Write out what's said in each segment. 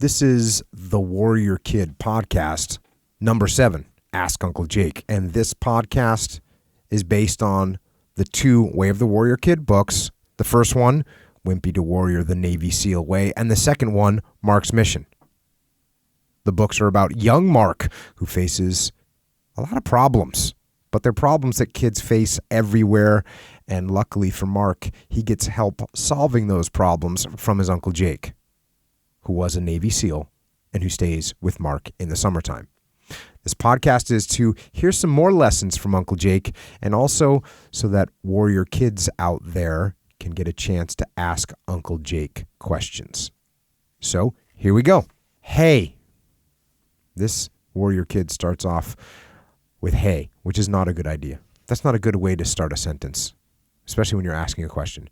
This is the Warrior Kid podcast, number 7, Ask Uncle Jake. And this podcast is based on the 2 Way of the Warrior Kid books. The first one, Wimpy to Warrior, the Navy SEAL Way. And the second one, Mark's Mission. The books are about young Mark, who faces a lot of problems. But they're problems that kids face everywhere. And luckily for Mark, he gets help solving those problems from his Uncle Jake, who was a Navy SEAL and who stays with Mark in the summertime. This podcast is to hear some more lessons from Uncle Jake, and also so that warrior kids out there can get a chance to ask Uncle Jake questions. So here we go. Hey. This warrior kid starts off with hey, which is not a good idea. That's not a good way to start a sentence, especially when you're asking a question.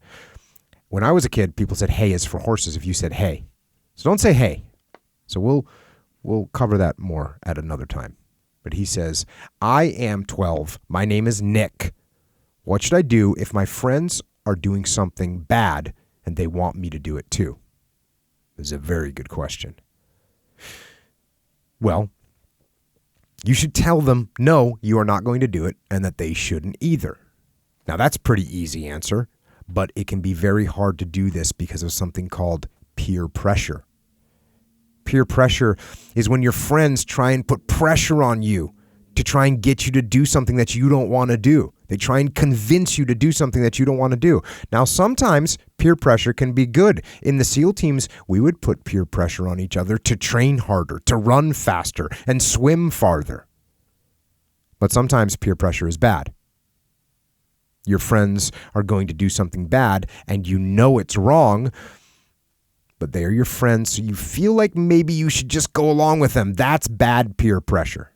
When I was a kid, people said hey is for horses if you said hey. So don't say hey. So we'll cover that more at another time. But he says, I am 12. My name is Nick. What should I do if my friends are doing something bad and they want me to do it too? This is a very good question. Well, you should tell them, no, you are not going to do it, and that they shouldn't either. Now, that's a pretty easy answer, but it can be very hard to do this because of something called peer pressure. Peer pressure is when your friends try and put pressure on you to try and get you to do something that you don't want to do. They try and convince you to do something that you don't want to do. Now, sometimes peer pressure can be good. In the SEAL teams, we would put peer pressure on each other to train harder, to run faster, and swim farther. But sometimes peer pressure is bad. Your friends are going to do something bad, and you know it's wrong, but they are your friends, so you feel like maybe you should just go along with them. That's bad peer pressure.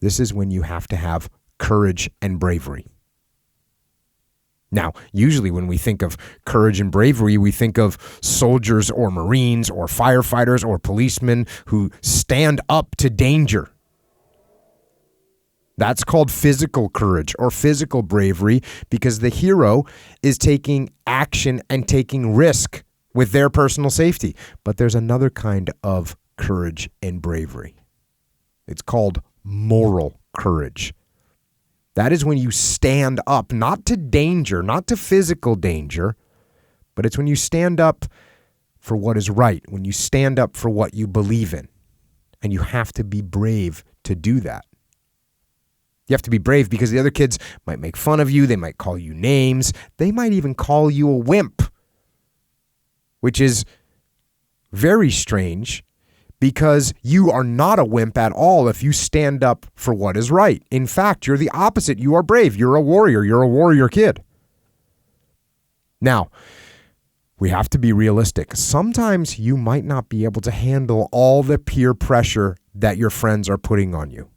This is when you have to have courage and bravery. Now, usually when we think of courage and bravery, we think of soldiers or Marines or firefighters or policemen who stand up to danger. That's called physical courage or physical bravery because the hero is taking action and taking risk with their personal safety. But there's another kind of courage and bravery. It's called moral courage. That is when you stand up, not to danger, not to physical danger, but it's when you stand up for what is right, when you stand up for what you believe in. And you have to be brave to do that. You have to be brave because the other kids might make fun of you. They might call you names. They might even call you a wimp, which is very strange because you are not a wimp at all if you stand up for what is right. In fact, you're the opposite. You are brave. You're a warrior. You're a warrior kid. Now, we have to be realistic. Sometimes you might not be able to handle all the peer pressure that your friends are putting on you.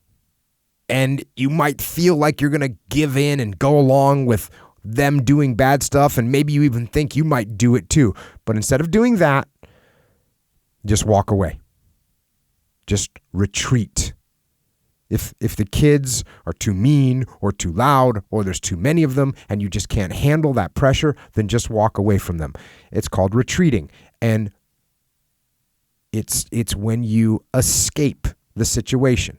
And you might feel like you're going to give in and go along with them doing bad stuff, and maybe you even think you might do it too. But instead of doing that, just walk away. Just retreat. If the kids are too mean or too loud or there's too many of them and you just can't handle that pressure, then just walk away from them. It's called retreating. And it's when you escape the situation.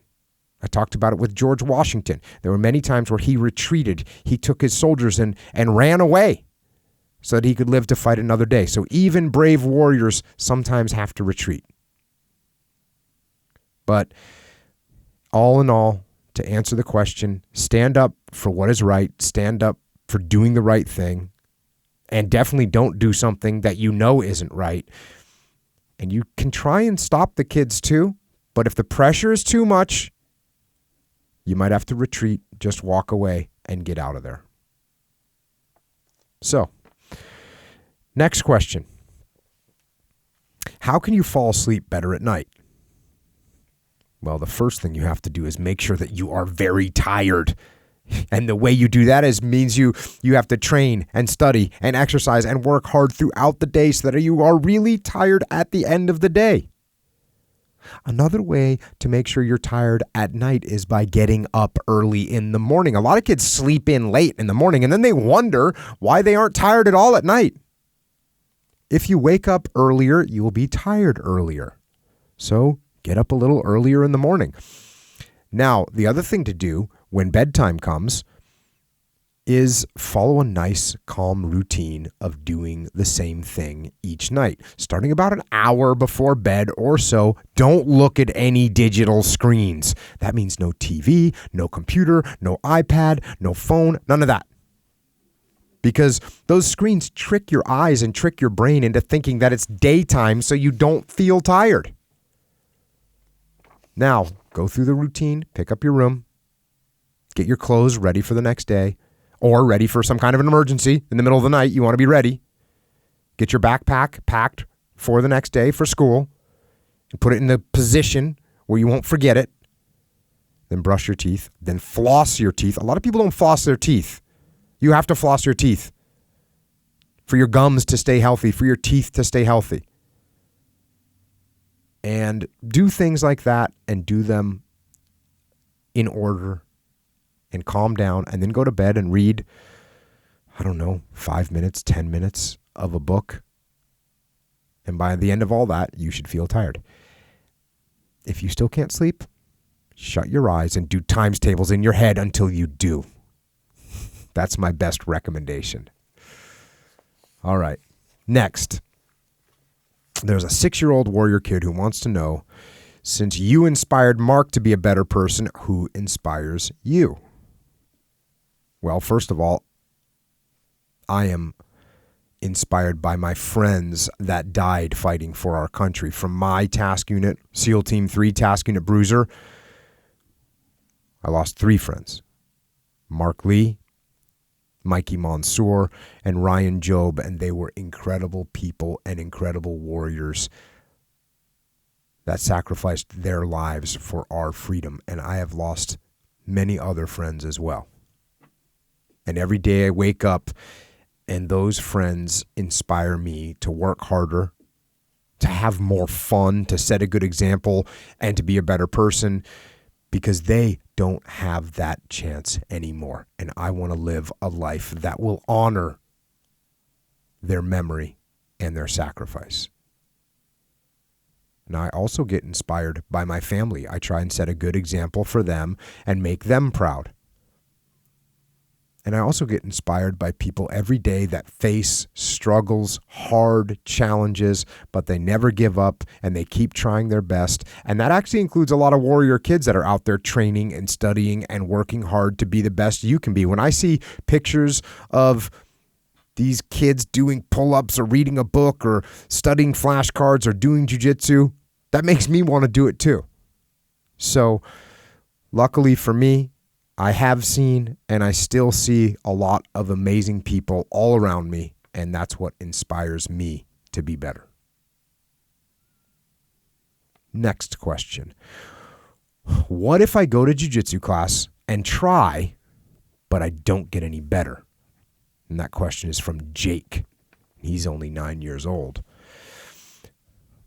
I talked about it with George Washington. There were many times where he retreated. He took his soldiers and ran away so that he could live to fight another day. So even brave warriors sometimes have to retreat. But all in all, to answer the question, stand up for what is right, stand up for doing the right thing, and definitely don't do something that you know isn't right. And you can try and stop the kids too, but if the pressure is too much, you might have to retreat, just walk away and get out of there. So, next question. How can you fall asleep better at night? Well, the first thing you have to do is make sure that you are very tired. And the way you do that means you have to train and study and exercise and work hard throughout the day so that you are really tired at the end of the day. Another way to make sure you're tired at night is by getting up early in the morning. A lot of kids sleep in late in the morning and then they wonder why they aren't tired at all at night. If you wake up earlier, you will be tired earlier. So get up a little earlier in the morning. Now, the other thing to do when bedtime comes is follow a nice, calm routine of doing the same thing each night. Starting about an hour before bed or so, don't look at any digital screens. That means no TV, no computer, no iPad, no phone, none of that. Because those screens trick your eyes and trick your brain into thinking that it's daytime so you don't feel tired. Now, go through the routine, pick up your room, get your clothes ready for the next day, or ready for some kind of an emergency in the middle of the night. You want to be ready. Get your backpack packed for the next day for school and put it in the position where you won't forget it. Then brush your teeth. Then floss your teeth. A lot of people don't floss their teeth. You have to floss your teeth for your gums to stay healthy, for your teeth to stay healthy. And do things like that and do them in order and calm down, and then go to bed and read, 5 minutes, 10 minutes of a book. And by the end of all that, you should feel tired. If you still can't sleep, shut your eyes and do times tables in your head until you do. That's my best recommendation. All right. Next, there's a 6-year-old warrior kid who wants to know, since you inspired Mark to be a better person, who inspires you? Well, first of all, I am inspired by my friends that died fighting for our country. From my task unit, SEAL Team 3 task unit Bruiser, I lost 3 friends. Mark Lee, Mikey Mansour, and Ryan Job, and they were incredible people and incredible warriors that sacrificed their lives for our freedom. And I have lost many other friends as well. And every day I wake up and those friends inspire me to work harder, to have more fun, to set a good example, and to be a better person, because they don't have that chance anymore. And I want to live a life that will honor their memory and their sacrifice. And I also get inspired by my family. I try and set a good example for them and make them proud. And I also get inspired by people every day that face struggles, hard challenges, but they never give up and they keep trying their best. And that actually includes a lot of warrior kids that are out there training and studying and working hard to be the best you can be. When I see pictures of these kids doing pull-ups or reading a book or studying flashcards or doing jiu-jitsu, that makes me want to do it too. So luckily for me, I have seen and I still see a lot of amazing people all around me, and that's what inspires me to be better. Next question. What if I go to jiu-jitsu class and try, but I don't get any better? And that question is from Jake. He's only 9 years old.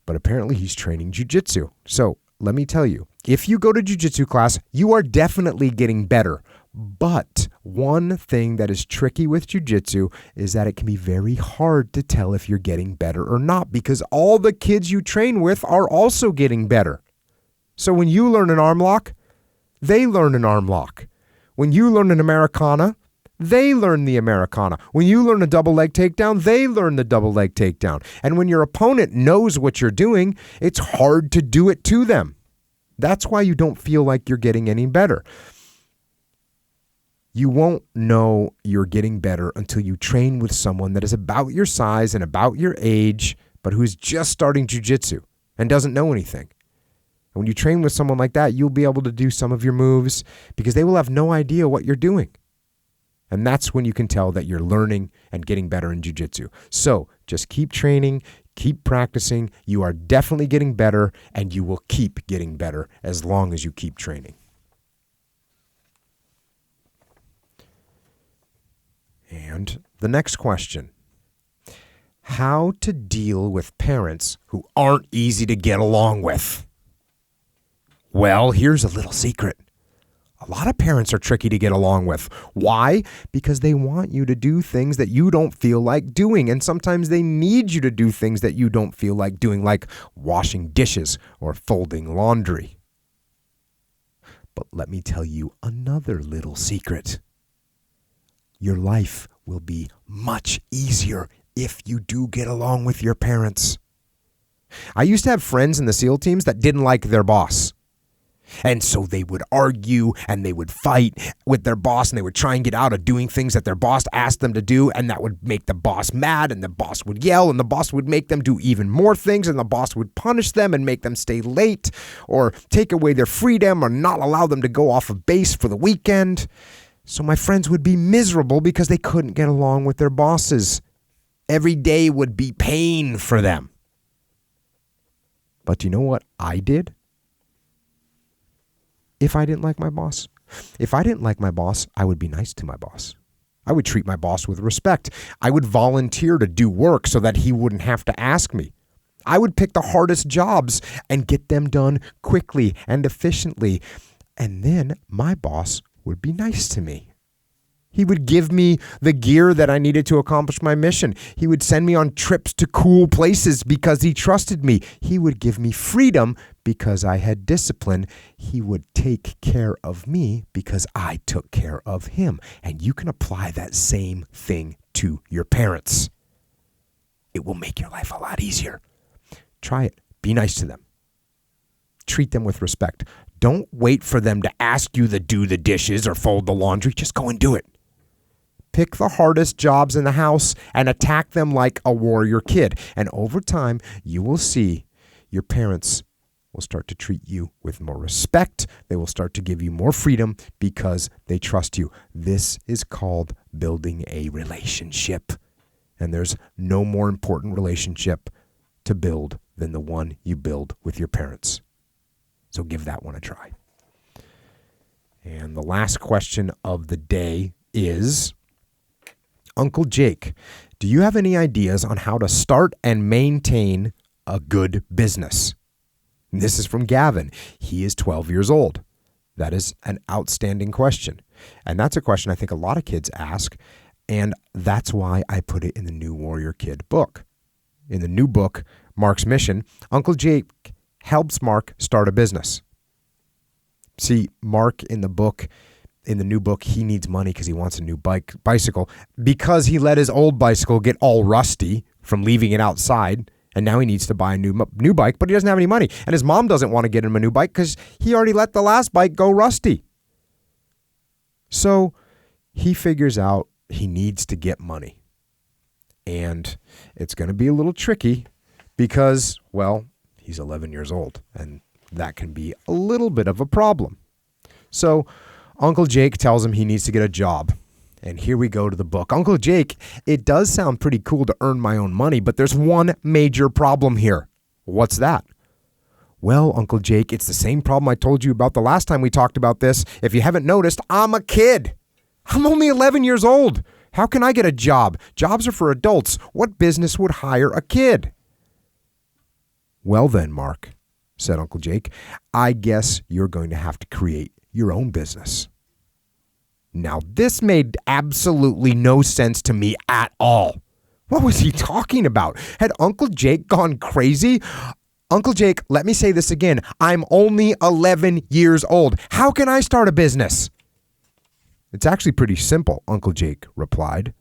But apparently he's training jiu-jitsu. So let me tell you, if you go to jiu-jitsu class, you are definitely getting better. But one thing that is tricky with jiu-jitsu is that it can be very hard to tell if you're getting better or not, because all the kids you train with are also getting better. So when you learn an arm lock, they learn an arm lock. When you learn an Americana, they learn the Americana. When you learn a double leg takedown, they learn the double leg takedown. And when your opponent knows what you're doing, it's hard to do it to them. That's why you don't feel like you're getting any better. You won't know you're getting better until you train with someone that is about your size and about your age, but who's just starting jiu-jitsu and doesn't know anything. And when you train with someone like that, you'll be able to do some of your moves because they will have no idea what you're doing. And that's when you can tell that you're learning and getting better in jiu-jitsu. So just keep training, keep practicing. You are definitely getting better, and you will keep getting better as long as you keep training. And the next question. How to deal with parents who aren't easy to get along with? Well, here's a little secret. A lot of parents are tricky to get along with. Why? Because they want you to do things that you don't feel like doing. And sometimes they need you to do things that you don't feel like doing, like washing dishes or folding laundry. But let me tell you another little secret. Your life will be much easier if you do get along with your parents. I used to have friends in the SEAL teams that didn't like their boss. And so they would argue and they would fight with their boss, and they would try and get out of doing things that their boss asked them to do, and that would make the boss mad, and the boss would yell, and the boss would make them do even more things, and the boss would punish them and make them stay late or take away their freedom or not allow them to go off of base for the weekend. So my friends would be miserable because they couldn't get along with their bosses. Every day would be pain for them. But you know what I did? If I didn't like my boss, I would be nice to my boss. I would treat my boss with respect. I would volunteer to do work so that he wouldn't have to ask me. I would pick the hardest jobs and get them done quickly and efficiently. And then my boss would be nice to me. He would give me the gear that I needed to accomplish my mission. He would send me on trips to cool places because he trusted me. He would give me freedom because I had discipline. He would take care of me because I took care of him. And you can apply that same thing to your parents. It will make your life a lot easier. Try it. Be nice to them. Treat them with respect. Don't wait for them to ask you to do the dishes or fold the laundry. Just go and do it. Pick the hardest jobs in the house and attack them like a warrior kid. And over time, you will see your parents will start to treat you with more respect. They will start to give you more freedom because they trust you. This is called building a relationship. And there's no more important relationship to build than the one you build with your parents. So give that one a try. And the last question of the day is, Uncle Jake, do you have any ideas on how to start and maintain a good business? And this is from Gavin. He is 12 years old. That is an outstanding question. And that's a question I think a lot of kids ask. And that's why I put it in the new Warrior Kid book. In the new book, Mark's Mission, Uncle Jake helps Mark start a business. See, Mark in the new book, he needs money because he wants a new bicycle because he let his old bicycle get all rusty from leaving it outside. And now he needs to buy a new bike, but he doesn't have any money. And his mom doesn't want to get him a new bike because he already let the last bike go rusty. So he figures out he needs to get money. And it's going to be a little tricky because, well, he's 11 years old. And that can be a little bit of a problem. So Uncle Jake tells him he needs to get a job. And here we go to the book. Uncle Jake, it does sound pretty cool to earn my own money, but there's one major problem here. What's that? Well, Uncle Jake, it's the same problem I told you about the last time we talked about this. If you haven't noticed, I'm a kid. I'm only 11 years old. How can I get a job? Jobs are for adults. What business would hire a kid? Well then, Mark, said Uncle Jake, I guess you're going to have to create your own business. Now, this made absolutely no sense to me at all. What was he talking about? Had Uncle Jake gone crazy? Uncle Jake, let me say this again. I'm only 11 years old. How can I start a business? It's actually pretty simple, Uncle Jake replied.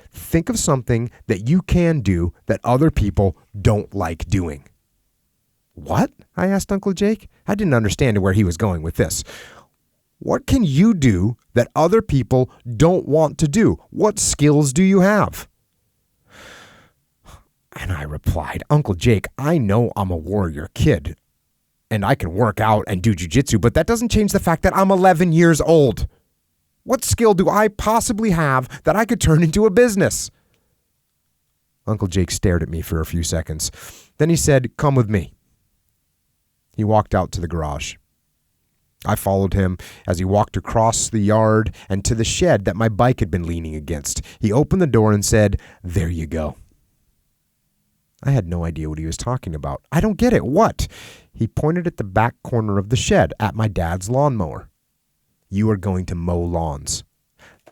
Think of something that you can do that other people don't like doing. What? I asked Uncle Jake. I didn't understand where he was going with this. What can you do that other people don't want to do? What skills do you have? And I replied, Uncle Jake, I know I'm a warrior kid and I can work out and do jiu-jitsu, but that doesn't change the fact that I'm 11 years old. What skill do I possibly have that I could turn into a business? Uncle Jake stared at me for a few seconds. Then he said, come with me. He walked out to the garage. I followed him as he walked across the yard and to the shed that my bike had been leaning against. He opened the door and said, there you go. I had no idea what he was talking about. I don't get it. What? He pointed at the back corner of the shed at my dad's lawnmower. you are going to mow lawns.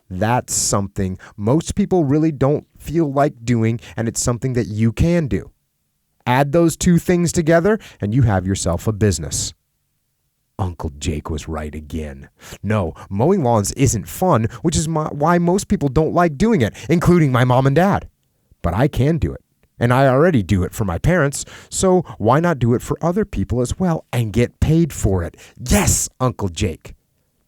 That's something most people really don't feel like doing, and it's something that you can do. Add those two things together, and you have yourself a business. Uncle Jake was right again. No, mowing lawns isn't fun, which is why most people don't like doing it, including my mom and dad. But I can do it, and I already do it for my parents, so why not do it for other people as well and get paid for it? Yes, Uncle Jake.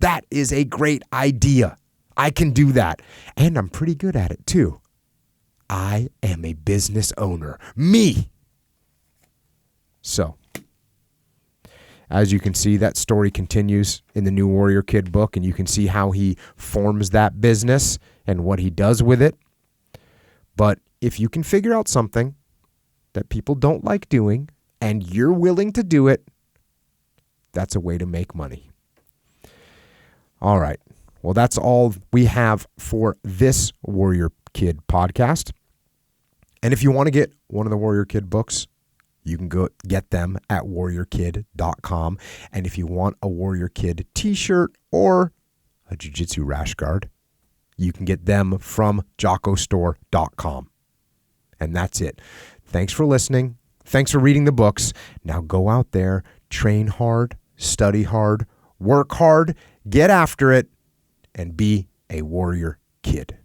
That is a great idea. I can do that, and I'm pretty good at it too. I am a business owner. Me! So, as you can see, that story continues in the New Warrior Kid book, and you can see how he forms that business and what he does with it. But if you can figure out something that people don't like doing and you're willing to do it, that's a way to make money. All right. Well, that's all we have for this Warrior Kid podcast. And if you want to get one of the Warrior Kid books, you can go get them at warriorkid.com. And if you want a Warrior Kid t-shirt or a Jiu Jitsu rash guard, you can get them from jockostore.com. And that's it. Thanks for listening. Thanks for reading the books. Now go out there, train hard, study hard, work hard, get after it, and be a Warrior Kid.